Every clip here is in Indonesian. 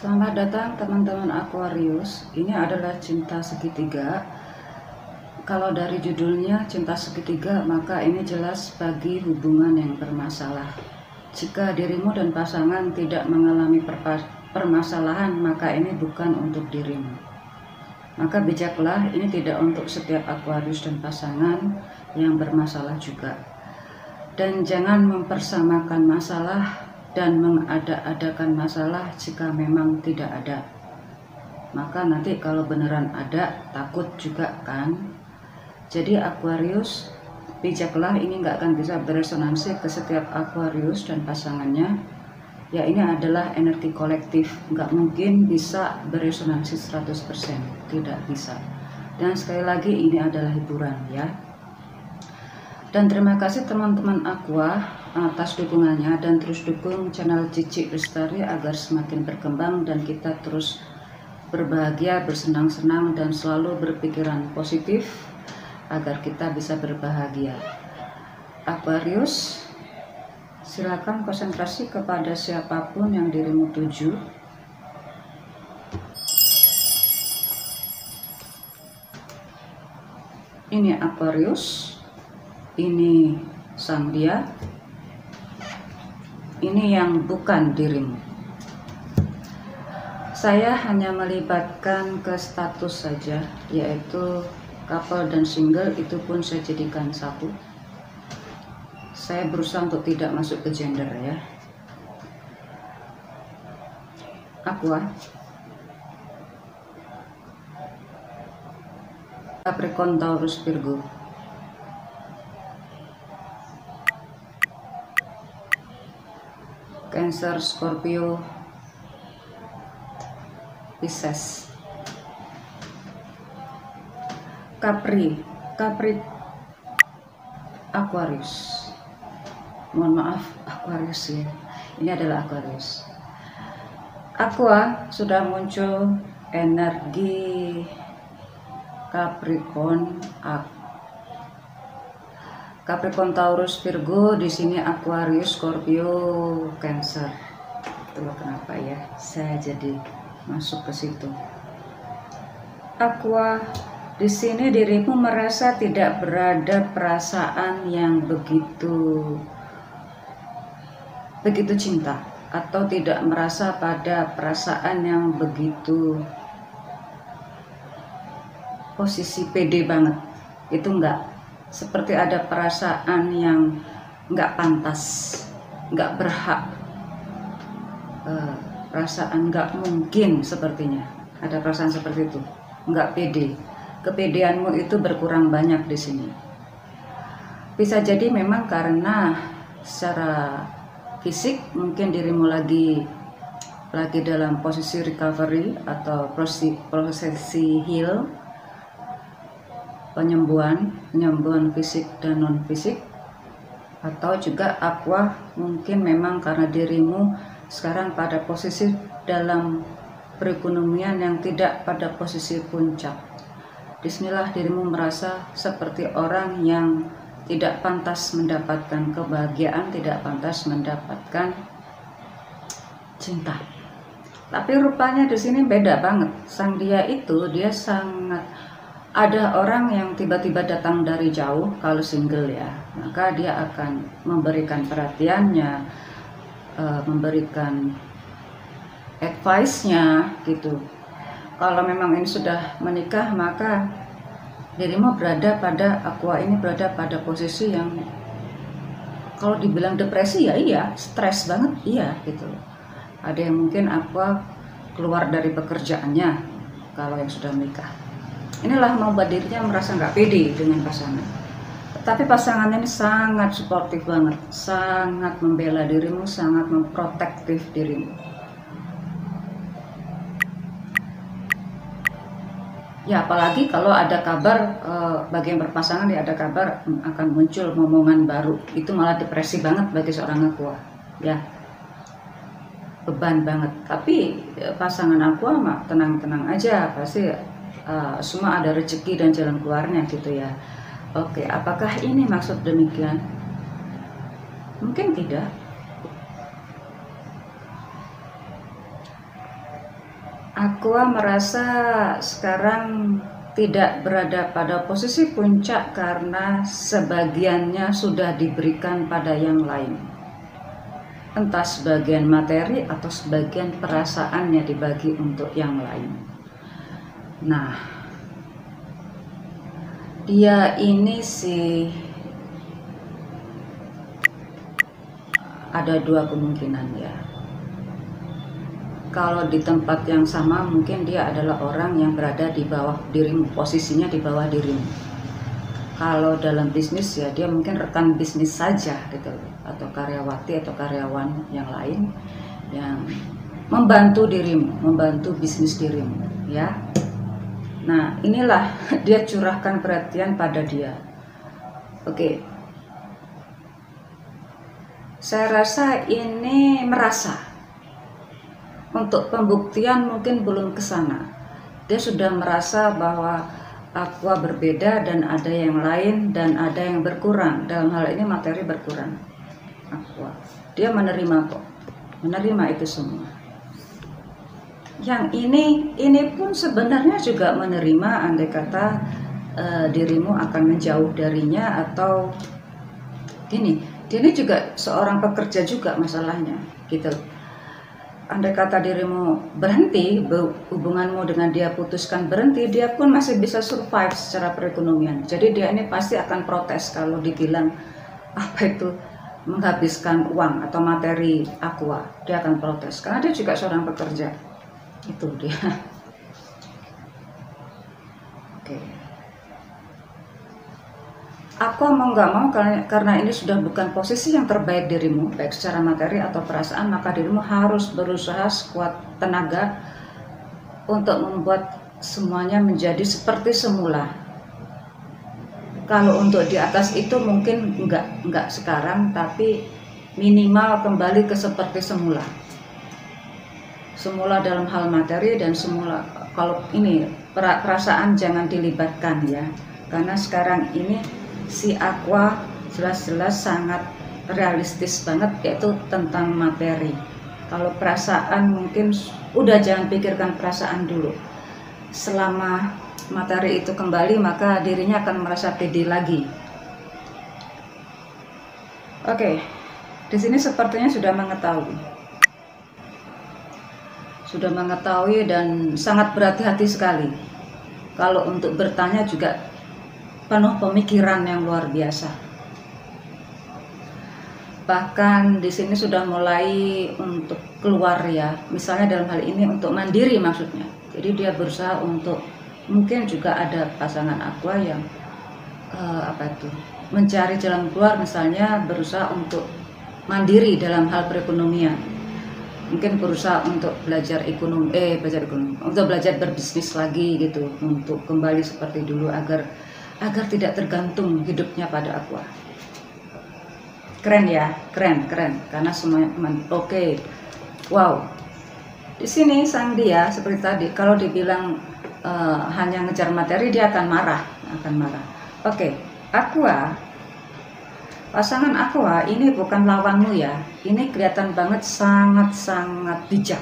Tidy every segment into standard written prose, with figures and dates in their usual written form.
Selamat datang teman-teman Aquarius. Ini adalah cinta segitiga. Kalau dari judulnya cinta segitiga, maka ini jelas bagi hubungan yang bermasalah. Jika dirimu dan pasangan tidak mengalami permasalahan, maka ini bukan untuk dirimu. Maka bijaklah, ini tidak untuk setiap Aquarius dan pasangan yang bermasalah juga. Dan jangan mempersamakan masalah dan mengada-adakan masalah jika memang tidak ada. Maka nanti kalau beneran ada, takut juga kan. Jadi Aquarius, bijaklah, ini nggak akan bisa beresonansi ke setiap Aquarius dan pasangannya. Ya, ini adalah energi kolektif, nggak mungkin bisa beresonansi 100%, tidak bisa. Dan sekali lagi, ini adalah hiburan ya. Dan terima kasih teman-teman Aqua atas dukungannya, dan terus dukung channel Cici Lestari agar semakin berkembang dan kita terus berbahagia, bersenang-senang, dan selalu berpikiran positif agar kita bisa berbahagia. Aquarius, silakan konsentrasi kepada siapapun yang dirimu tuju. Ini Aquarius, ini sang dia, ini yang bukan dirimu. Saya hanya melibatkan ke status saja, yaitu couple dan single, itu pun saya jadikan satu. Saya berusaha untuk tidak masuk ke gender ya. Aqua, Capricorn, Taurus, Virgo. Cancer, Scorpio, Pisces. Capri, Aquarius. Mohon maaf Aquarius ya. Ini adalah Aquarius. Aqua, sudah muncul energi Capricorn, Taurus, Virgo, di sini Aquarius, Scorpio, Cancer. Itulah kenapa ya saya jadi masuk ke situ. Aqua, di sini dirimu merasa tidak berada perasaan yang begitu cinta, atau tidak merasa pada perasaan yang begitu posisi pede banget. Itu enggak. Seperti ada perasaan yang nggak pantas, nggak berhak, perasaan nggak mungkin sepertinya. Ada perasaan seperti itu, nggak pede. Kepedeanmu itu berkurang banyak di sini. Bisa jadi memang karena secara fisik mungkin dirimu lagi dalam posisi recovery atau prosesi heal, penyembuhan fisik dan non fisik. Atau juga Aqua, mungkin memang karena dirimu sekarang pada posisi dalam perekonomian yang tidak pada posisi puncak. Disinilah dirimu merasa seperti orang yang tidak pantas mendapatkan kebahagiaan, tidak pantas mendapatkan cinta. Tapi rupanya di sini beda banget. Sang dia itu, dia sangat, ada orang yang tiba-tiba datang dari jauh, kalau single ya, maka dia akan memberikan perhatiannya, memberikan advice-nya gitu. Kalau memang ini sudah menikah, maka dirimu berada pada Aqua ini berada pada posisi yang kalau dibilang depresi ya iya, stres banget iya gitu. Ada yang mungkin Aqua keluar dari pekerjaannya kalau yang sudah menikah. Inilah membuat dirinya merasa nggak pede dengan pasangan. Tapi pasangan ini sangat suportif banget, sangat membela dirimu, sangat memprotektif dirimu. Ya, apalagi kalau ada kabar bagi yang berpasangan, ya ada kabar akan muncul momongan baru. Itu malah depresi banget bagi seorang Aqua. Ya, beban banget. Tapi pasangan Aqua mah tenang-tenang aja, pasti semua ada rezeki dan jalan keluarnya gitu ya. Oke, apakah ini maksud demikian? Mungkin tidak. Aqua merasa sekarang tidak berada pada posisi puncak karena sebagiannya sudah diberikan pada yang lain. Entah sebagian materi atau sebagian perasaannya dibagi untuk yang lain. Nah, dia ini sih ada dua kemungkinan ya. Kalau di tempat yang sama mungkin dia adalah orang yang berada di bawah dirimu, posisinya di bawah dirimu. Kalau dalam bisnis ya dia mungkin rekan bisnis saja gitu, atau karyawati atau karyawan yang lain yang membantu dirimu, membantu bisnis dirimu ya. Nah, inilah dia curahkan perhatian pada dia. Oke. Saya rasa ini merasa. Untuk pembuktian mungkin belum ke sana. Dia sudah merasa bahwa Aqua berbeda dan ada yang lain dan ada yang berkurang. Dalam hal ini materi berkurang. Aqua. Dia menerima kok. Menerima itu semua. Yang ini pun sebenarnya juga menerima, andai kata dirimu akan menjauh darinya, atau gini, dia ini juga seorang pekerja juga masalahnya gitu. Andai kata dirimu berhenti, hubunganmu dengan dia putuskan berhenti, dia pun masih bisa survive secara perekonomian. Jadi dia ini pasti akan protes kalau dibilang apa itu menghabiskan uang atau materi Aqua. Dia akan protes karena dia juga seorang pekerja. Itu dia. Oke. Aqua mau nggak mau, karena ini sudah bukan posisi yang terbaik dirimu, baik secara materi atau perasaan, maka dirimu harus berusaha sekuat tenaga untuk membuat semuanya menjadi seperti semula. Kalau untuk di atas itu mungkin nggak sekarang, tapi minimal kembali ke seperti semula. Semula dalam hal materi dan semula kalau ini perasaan jangan dilibatkan ya, karena sekarang ini si Aqua jelas-jelas sangat realistis banget, yaitu tentang materi. Kalau perasaan mungkin udah jangan pikirkan perasaan dulu. Selama materi itu kembali, maka dirinya akan merasa pede lagi. Oke, di sini sepertinya sudah mengetahui dan sangat berhati-hati sekali. Kalau untuk bertanya juga penuh pemikiran yang luar biasa. Bahkan di sini sudah mulai untuk keluar ya, misalnya dalam hal ini untuk mandiri maksudnya. Jadi dia berusaha untuk, mungkin juga ada pasangan Aqua yang mencari jalan keluar, misalnya berusaha untuk mandiri dalam hal perekonomian. Mungkin berusaha untuk belajar ekonomi, untuk belajar berbisnis lagi gitu, untuk kembali seperti dulu agar tidak tergantung hidupnya pada Aqua. Keren ya, keren, karena semuanya oke. Wow. Di sini sang dia seperti tadi, kalau dibilang hanya ngejar materi, dia akan marah. Oke, Aqua, pasangan Aqua ini bukan lawanmu ya. Ini kelihatan banget sangat bijak,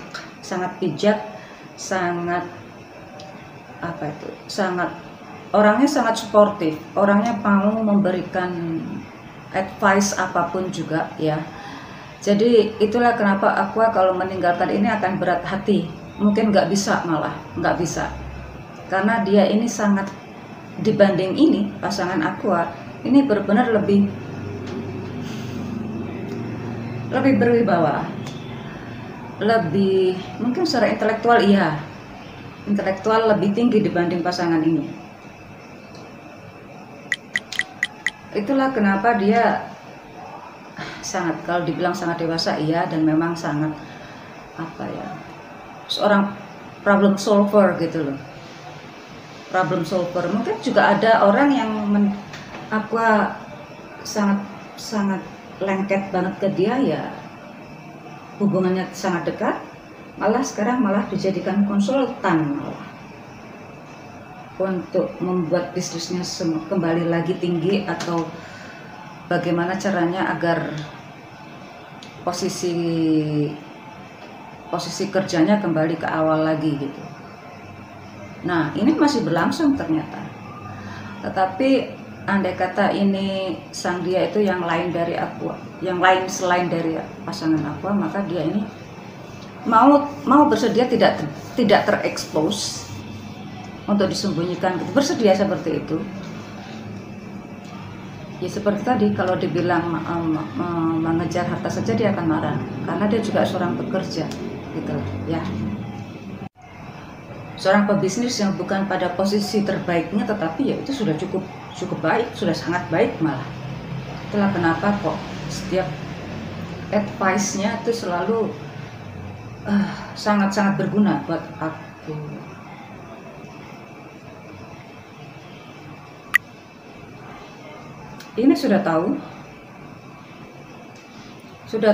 orangnya sangat suportif, orangnya mau memberikan advice apapun juga ya. Jadi itulah kenapa Aqua kalau meninggalkan ini akan berat hati, mungkin nggak bisa, karena dia ini sangat, dibanding ini pasangan Aqua ini benar-benar lebih berwibawa, lebih mungkin secara intelektual lebih tinggi dibanding pasangan ini. Itulah kenapa dia sangat, kalau dibilang sangat dewasa iya, dan memang sangat seorang problem solver gitu loh. Problem solver. Mungkin juga ada orang yang Aqua sangat lengket banget ke dia ya, hubungannya sangat dekat, sekarang malah dijadikan konsultan untuk membuat bisnisnya kembali lagi tinggi, atau bagaimana caranya agar posisi posisi kerjanya kembali ke awal lagi gitu. Nah, ini masih berlangsung ternyata. Tetapi andai kata ini sang dia itu yang lain dari Aqua, yang lain selain dari pasangan Aqua, maka dia ini mau bersedia tidak terekspos untuk disembunyikan gitu, bersedia seperti itu. Ya seperti tadi, kalau dibilang mengejar harta saja dia akan marah, karena dia juga seorang pekerja gitu ya, seorang pebisnis yang bukan pada posisi terbaiknya, tetapi ya itu sudah cukup baik, sudah sangat baik malah. Itulah kenapa kok setiap advice-nya itu selalu sangat-sangat berguna buat aku. Ini sudah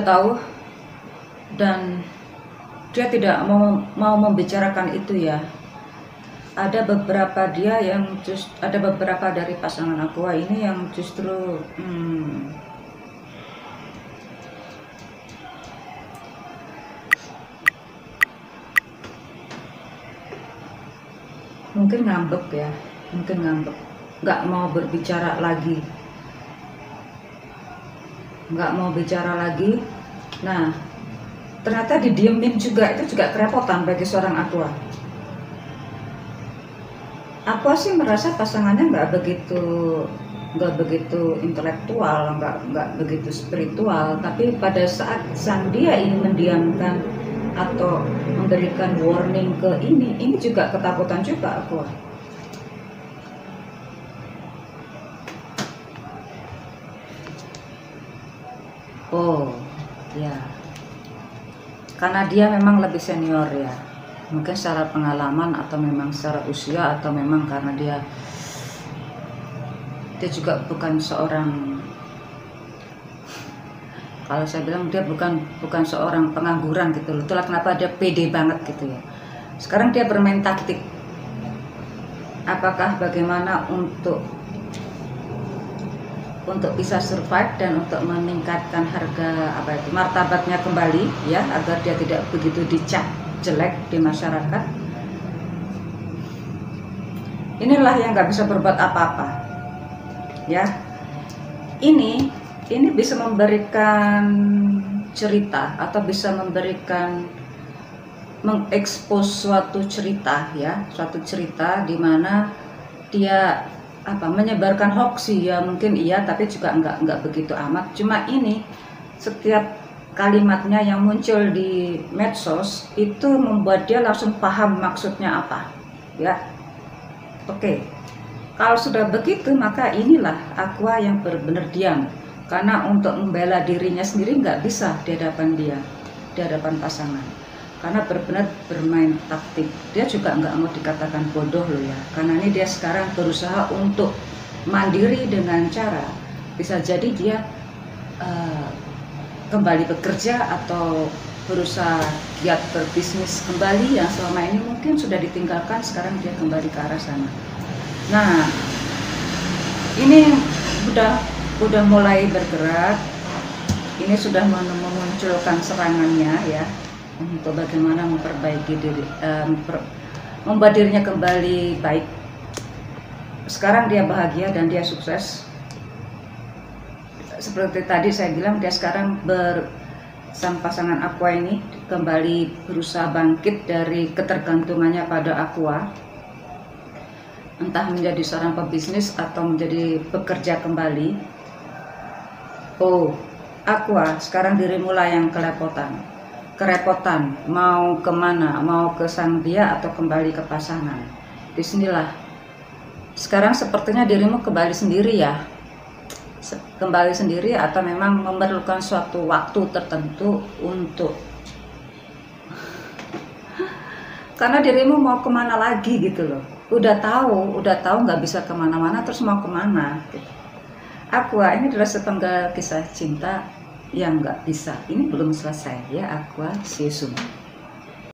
tahu dan dia tidak mau membicarakan itu ya. Ada beberapa dari pasangan Aqua ini yang justru mungkin ngambek, nggak mau bicara lagi. Nah, ternyata didiemin juga, itu juga kerepotan bagi seorang Aqua. Aqua sih merasa pasangannya nggak begitu intelektual, nggak begitu spiritual, tapi pada saat sang dia ingin mendiamkan atau memberikan warning ke ini juga ketakutan juga Aqua. Oh ya, karena dia memang lebih senior ya, mungkin secara pengalaman atau memang secara usia, atau memang karena dia juga bukan seorang, kalau saya bilang dia bukan seorang pengangguran gitu loh. Itulah kenapa dia pede banget gitu ya. Sekarang dia bermain taktik, apakah bagaimana untuk bisa survive dan untuk meningkatkan harga martabatnya kembali ya, agar dia tidak begitu dicap jelek di masyarakat. Inilah yang nggak bisa berbuat apa-apa ya. Ini bisa memberikan cerita atau bisa mengekspos suatu cerita ya, suatu cerita di mana dia menyebarkan hoax ya, mungkin iya, tapi juga nggak begitu amat. Cuma ini setiap kalimatnya yang muncul di medsos itu membuat dia langsung paham maksudnya apa ya. Oke, kalau sudah begitu maka inilah Aqua yang benar-benar diam, karena untuk membela dirinya sendiri nggak bisa di hadapan pasangan, karena benar-benar bermain taktik. Dia juga nggak mau dikatakan bodoh loh ya, karena ini dia sekarang berusaha untuk mandiri dengan cara bisa jadi dia kembali bekerja atau berusaha giat berbisnis kembali yang selama ini mungkin sudah ditinggalkan, sekarang dia kembali ke arah sana. Nah, ini udah mulai bergerak, ini sudah memunculkan serangannya ya, untuk bagaimana memperbaiki diri, membuat dirinya kembali baik. Sekarang dia bahagia dan dia sukses. Seperti tadi saya bilang, dia sekarang sang pasangan Aqua ini kembali berusaha bangkit dari ketergantungannya pada Aqua, entah menjadi seorang pebisnis atau menjadi pekerja kembali. Oh, Aqua, sekarang dirimu lah yang kerepotan, mau kemana, mau ke sang dia atau kembali ke pasangan. Disinilah sekarang sepertinya dirimu kembali sendiri ya, atau memang memerlukan suatu waktu tertentu untuk, karena dirimu mau kemana lagi gitu loh. Udah tahu nggak bisa kemana-mana, terus mau kemana gitu. Aqua, ini adalah sepenggal kisah cinta yang nggak bisa, ini belum selesai ya Aqua, see you soon.